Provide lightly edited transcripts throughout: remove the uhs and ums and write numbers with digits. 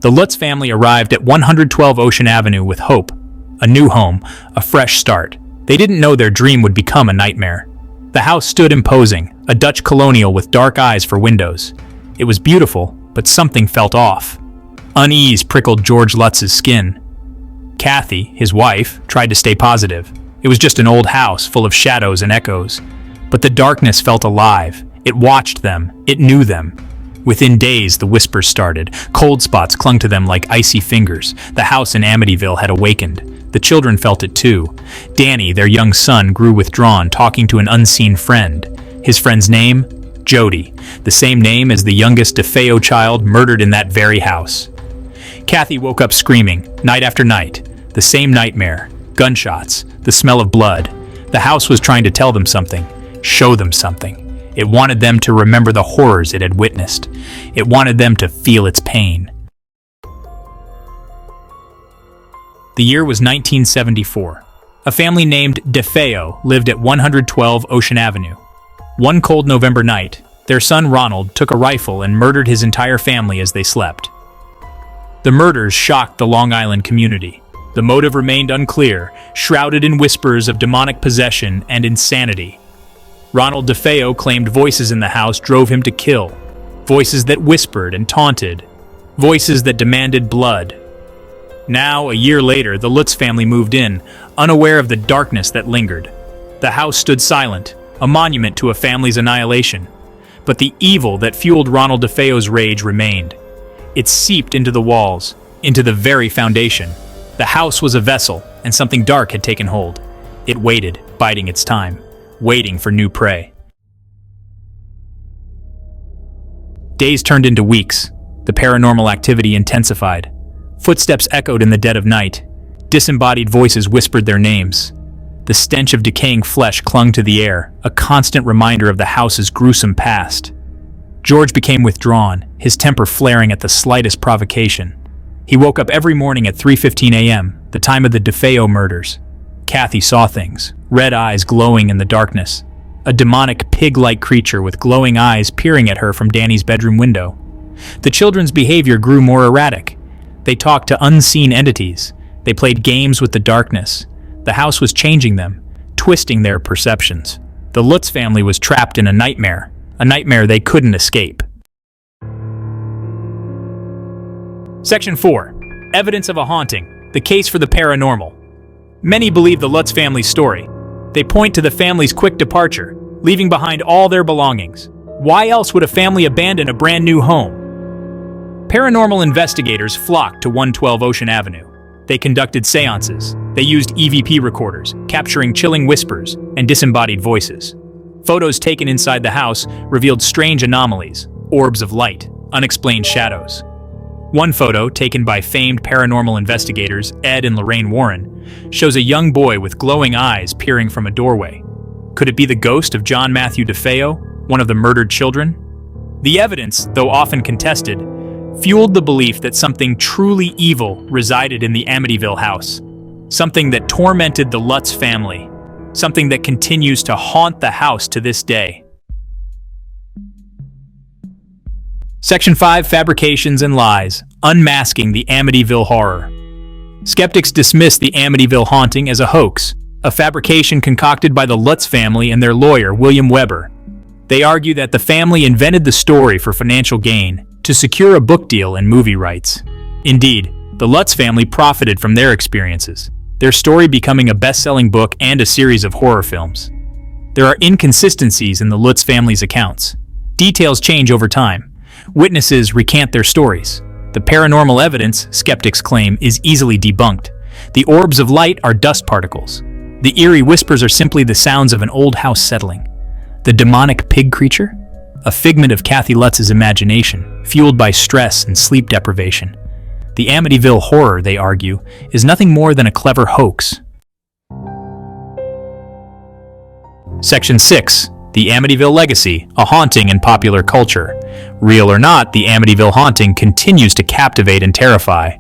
The Lutz family arrived at 112 Ocean Avenue with hope, a new home, a fresh start. They didn't know their dream would become a nightmare. The house stood imposing, a Dutch colonial with dark eyes for windows. It was beautiful, but something felt off. Unease prickled George Lutz's skin. Kathy, his wife, tried to stay positive. It was just an old house full of shadows and echoes. But the darkness felt alive. It watched them. It knew them. Within days, the whispers started. Cold spots clung to them like icy fingers. The house in Amityville had awakened. The children felt it too. Danny, their young son, grew withdrawn, talking to an unseen friend. His friend's name? Jody, the same name as the youngest DeFeo child murdered in that very house. Kathy woke up screaming, night after night. The same nightmare. Gunshots. The smell of blood. The house was trying to tell them something. Show them something. It wanted them to remember the horrors it had witnessed. It wanted them to feel its pain. The year was 1974. A family named DeFeo lived at 112 Ocean Avenue. One cold November night, their son Ronald took a rifle and murdered his entire family as they slept. The murders shocked the Long Island community. The motive remained unclear, shrouded in whispers of demonic possession and insanity. Ronald DeFeo claimed voices in the house drove him to kill. Voices that whispered and taunted. Voices that demanded blood. Now, a year later, the Lutz family moved in, unaware of the darkness that lingered. The house stood silent, a monument to a family's annihilation. But the evil that fueled Ronald DeFeo's rage remained. It seeped into the walls, into the very foundation. The house was a vessel, and something dark had taken hold. It waited, biding its time, waiting for new prey. Days turned into weeks. The paranormal activity intensified. Footsteps echoed in the dead of night. Disembodied voices whispered their names. The stench of decaying flesh clung to the air, a constant reminder of the house's gruesome past. George became withdrawn, his temper flaring at the slightest provocation. He woke up every morning at 3:15 a.m., the time of the DeFeo murders. Kathy saw things, red eyes glowing in the darkness. A demonic pig-like creature with glowing eyes peering at her from Danny's bedroom window. The children's behavior grew more erratic. They talked to unseen entities. They played games with the darkness. The house was changing them, twisting their perceptions. The Lutz family was trapped in a nightmare they couldn't escape. Section 4. Evidence of a haunting. The case for the paranormal. Many believe the Lutz family's story. They point to the family's quick departure, leaving behind all their belongings. Why else would a family abandon a brand new home? Paranormal investigators flocked to 112 Ocean Avenue. They conducted seances. They used EVP recorders, capturing chilling whispers and disembodied voices. Photos taken inside the house revealed strange anomalies, orbs of light, unexplained shadows. One photo, taken by famed paranormal investigators Ed and Lorraine Warren, shows a young boy with glowing eyes peering from a doorway. Could it be the ghost of John Matthew DeFeo, one of the murdered children? The evidence, though often contested, fueled the belief that something truly evil resided in the Amityville house. Something that tormented the Lutz family. Something that continues to haunt the house to this day. Section 5. Fabrications and Lies. Unmasking the Amityville Horror. Skeptics dismiss the Amityville haunting as a hoax, a fabrication concocted by the Lutz family and their lawyer, William Weber. They argue that the family invented the story for financial gain, to secure a book deal and movie rights. Indeed, the Lutz family profited from their experiences, their story becoming a best-selling book and a series of horror films. There are inconsistencies in the Lutz family's accounts. Details change over time. Witnesses recant their stories. The paranormal evidence, skeptics claim, is easily debunked. The orbs of light are dust particles. The eerie whispers are simply the sounds of an old house settling. The demonic pig creature? A figment of Kathy Lutz's imagination, fueled by stress and sleep deprivation. The Amityville horror, they argue, is nothing more than a clever hoax. Section 6. The Amityville Legacy, a haunting in popular culture. Real or not, the Amityville haunting continues to captivate and terrify.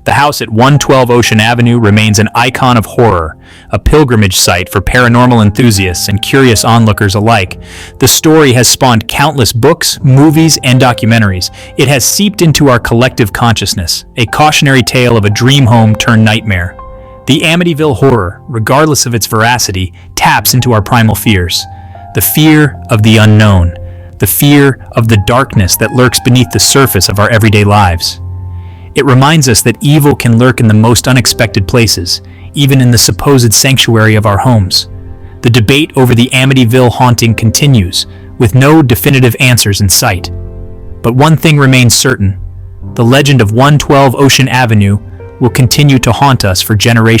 The house at 112 Ocean Avenue remains an icon of horror, a pilgrimage site for paranormal enthusiasts and curious onlookers alike. The story has spawned countless books, movies, and documentaries. It has seeped into our collective consciousness, a cautionary tale of a dream home turned nightmare. The Amityville horror, regardless of its veracity, taps into our primal fears. The fear of the unknown, the fear of the darkness that lurks beneath the surface of our everyday lives. It reminds us that evil can lurk in the most unexpected places, even in the supposed sanctuary of our homes. The debate over the Amityville haunting continues, with no definitive answers in sight. But one thing remains certain: the legend of 112 Ocean Avenue will continue to haunt us for generations.